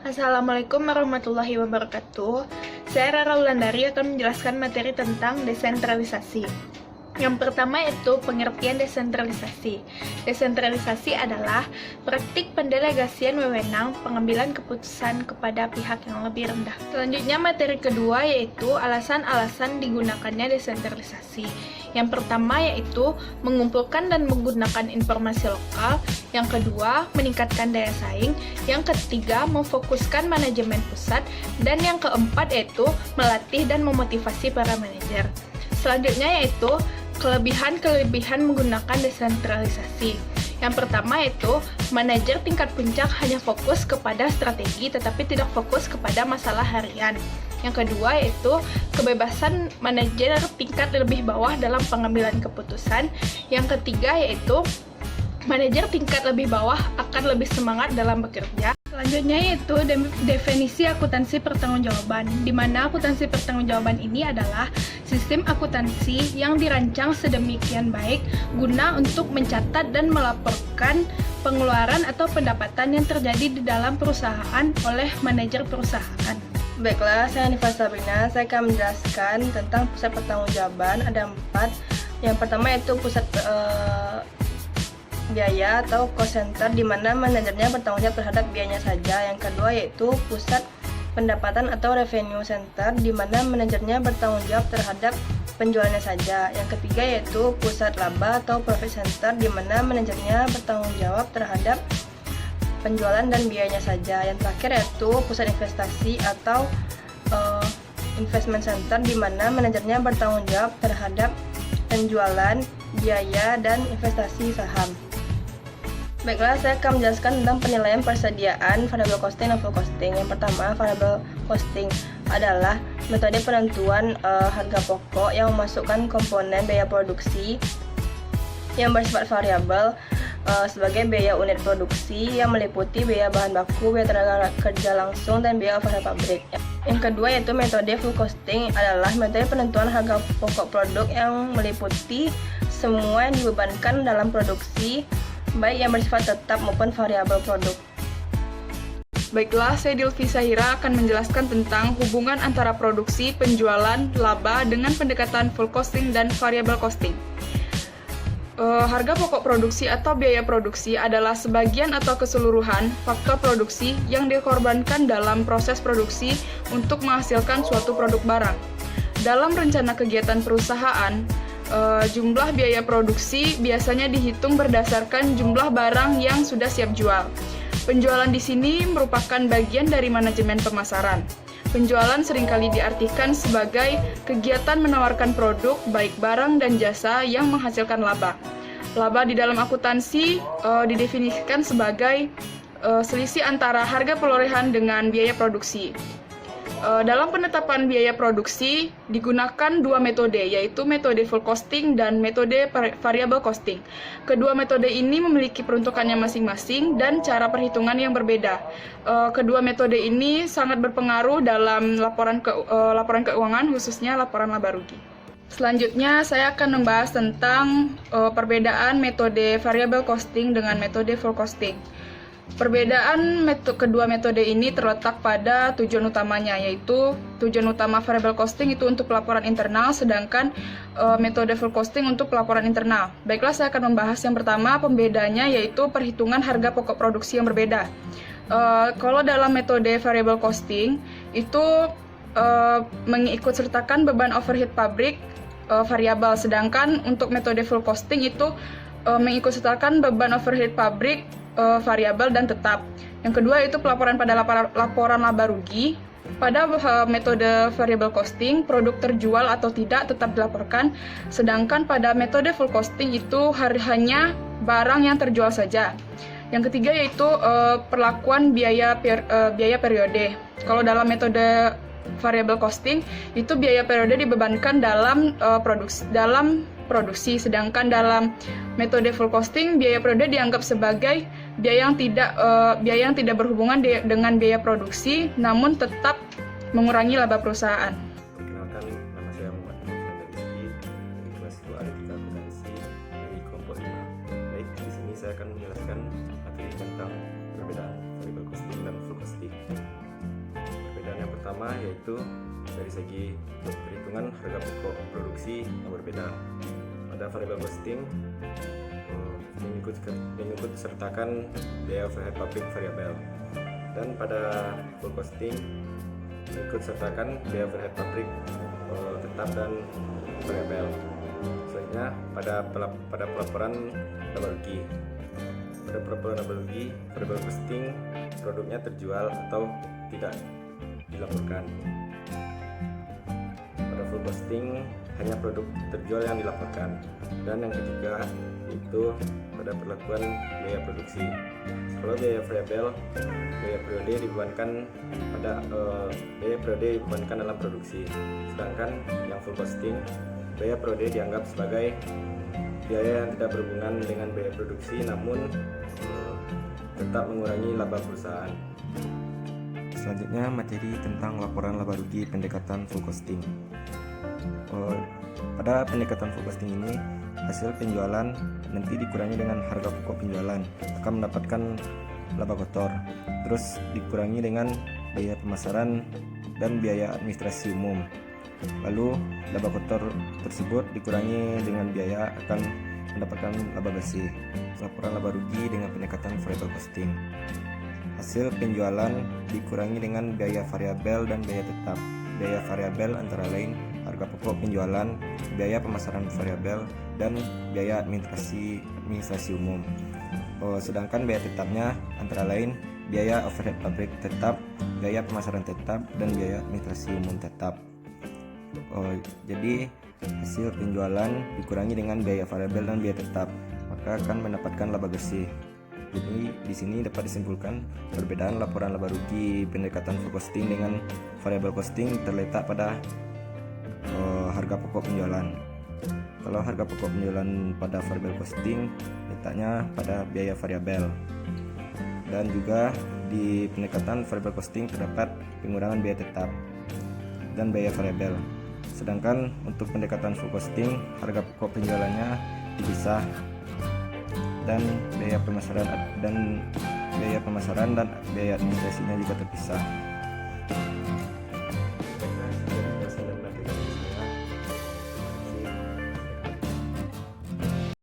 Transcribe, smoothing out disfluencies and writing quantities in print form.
Assalamualaikum warahmatullahi wabarakatuh. Saya Rara Wulandari akan menjelaskan materi tentang desentralisasi. Yang pertama yaitu pengertian desentralisasi. Desentralisasi adalah praktik pendelegasian wewenang pengambilan keputusan kepada pihak yang lebih rendah. Selanjutnya materi kedua yaitu alasan-alasan digunakannya desentralisasi. Yang pertama yaitu mengumpulkan dan menggunakan informasi lokal. Yang kedua, meningkatkan daya saing. Yang ketiga, memfokuskan manajemen pusat. Dan yang keempat yaitu melatih dan memotivasi para manajer. Selanjutnya yaitu kelebihan-kelebihan menggunakan desentralisasi. Yang pertama yaitu manajer tingkat puncak hanya fokus kepada strategi tetapi tidak fokus kepada masalah harian. Yang kedua yaitu kebebasan manajer tingkat lebih bawah dalam pengambilan keputusan. Yang ketiga yaitu manajer tingkat lebih bawah akan lebih semangat dalam bekerja. Selanjutnya yaitu definisi akuntansi pertanggungjawaban, di mana akuntansi pertanggungjawaban ini adalah sistem akuntansi yang dirancang sedemikian baik guna untuk mencatat dan melaporkan pengeluaran atau pendapatan yang terjadi di dalam perusahaan oleh manajer perusahaan. Baiklah, saya Hanifah Sabrina. Saya akan menjelaskan tentang pusat pertanggungjawaban. Ada 4. Yang pertama yaitu pusat biaya atau cost center, di mana manajernya bertanggung jawab terhadap biayanya saja. Yang kedua yaitu pusat pendapatan atau revenue center, di mana manajernya bertanggung jawab terhadap penjualannya saja. Yang ketiga yaitu pusat laba atau profit center, di mana manajernya bertanggung jawab terhadap penjualan dan biayanya saja. Yang terakhir yaitu pusat investasi atau investment center, di mana manajernya bertanggung jawab terhadap penjualan, biaya, dan investasi saham. Baiklah, saya akan menjelaskan tentang penilaian persediaan variable costing dan full costing. Yang pertama, variable costing adalah metode penentuan harga pokok yang memasukkan komponen biaya produksi yang bersifat variabel sebagai biaya unit produksi yang meliputi biaya bahan baku, biaya tenaga kerja langsung, dan biaya overhead pabrik. Yang kedua yaitu metode full costing adalah metode penentuan harga pokok produk yang meliputi semua yang dibebankan dalam produksi, baik yang bersifat tetap maupun variabel produk. Baiklah, saya Dilvi Sahira akan menjelaskan tentang hubungan antara produksi, penjualan, laba dengan pendekatan full costing dan variable costing. Harga pokok produksi atau biaya produksi adalah sebagian atau keseluruhan faktor produksi yang dikorbankan dalam proses produksi untuk menghasilkan suatu produk barang. Dalam rencana kegiatan perusahaan, jumlah biaya produksi biasanya dihitung berdasarkan jumlah barang yang sudah siap jual. Penjualan di sini merupakan bagian dari manajemen pemasaran. Penjualan seringkali diartikan sebagai kegiatan menawarkan produk, baik barang dan jasa yang menghasilkan laba. Laba di dalam akuntansi didefinisikan sebagai selisih antara harga perolehan dengan biaya produksi. Dalam penetapan biaya produksi digunakan 2 metode, yaitu metode full costing dan metode variable costing. Kedua metode ini memiliki peruntukannya masing-masing dan cara perhitungan yang berbeda. Kedua metode ini sangat berpengaruh dalam laporan keuangan, khususnya laporan laba rugi. Selanjutnya saya akan membahas tentang perbedaan metode variable costing dengan metode full costing. Perbedaan kedua metode ini terletak pada tujuan utamanya, yaitu tujuan utama variable costing itu untuk pelaporan internal, sedangkan metode full costing untuk pelaporan internal. Baiklah, saya akan membahas yang pertama, pembedanya yaitu perhitungan harga pokok produksi yang berbeda. Kalau dalam metode variable costing itu mengikut sertakan beban overhead pabrik variabel, sedangkan untuk metode full costing itu mengikut sertakan beban overhead pabrik variabel dan tetap. Yang kedua itu pelaporan pada laporan laba rugi. Pada metode variable costing, produk terjual atau tidak tetap dilaporkan, sedangkan pada metode full costing itu hanya barang yang terjual saja. Yang ketiga yaitu perlakuan biaya periode. Kalau dalam metode variable costing itu biaya periode dibebankan dalam produksi, sedangkan dalam metode full costing biaya periode dianggap sebagai biaya yang tidak berhubungan dengan biaya produksi, namun tetap mengurangi laba perusahaan. Perkenalkan, nama saya Muhammad Muhammad Rizky dari kelas 2 Aritmatika Akuntansi dari kelompok 5. Baik, di sini saya akan menjelaskan materi tentang perbedaan variable costing dan full costing. pertama yaitu dari segi perhitungan harga pokok produksi yang berbeda. Pada variable costing mengikut sertakan biaya overhead pabrik variabel, dan pada full costing mengikut sertakan biaya overhead pabrik tetap dan variabel. Selanjutnya pada pelaporan laba rugi. Pada pelaporan laba rugi, variable costing produknya terjual atau tidak dilaporkan. Pada full costing hanya produk terjual yang dilaporkan. Dan yang ketiga itu pada perlakuan biaya produksi. Kalau biaya variabel, biaya periode dibebankan dalam produksi. Sedangkan yang full costing, biaya periode dianggap sebagai biaya yang tidak berhubungan dengan biaya produksi, namun tetap mengurangi laba perusahaan. Selanjutnya materi tentang laporan laba rugi pendekatan full costing. Pada pendekatan full costing ini, hasil penjualan nanti dikurangi dengan harga pokok penjualan akan mendapatkan laba kotor, terus dikurangi dengan biaya pemasaran dan biaya administrasi umum. Lalu laba kotor tersebut dikurangi dengan biaya akan mendapatkan laba bersih. Laporan laba rugi dengan pendekatan variable costing. Hasil penjualan dikurangi dengan biaya variabel dan biaya tetap. Biaya variabel antara lain harga pokok penjualan, biaya pemasaran variabel, dan biaya administrasi umum. Sedangkan biaya tetapnya antara lain biaya overhead pabrik tetap, biaya pemasaran tetap, dan biaya administrasi umum tetap. Jadi hasil penjualan dikurangi dengan biaya variabel dan biaya tetap, maka akan mendapatkan laba bersih. Jadi di sini dapat disimpulkan perbedaan laporan laba rugi pendekatan full costing dengan variable costing terletak pada harga pokok penjualan. Kalau harga pokok penjualan pada variable costing letaknya pada biaya variabel, dan juga di pendekatan variable costing terdapat pengurangan biaya tetap dan biaya variabel. Sedangkan untuk pendekatan full costing harga pokok penjualannya dipisah dan biaya pemasaran dan biaya administrasinya juga terpisah.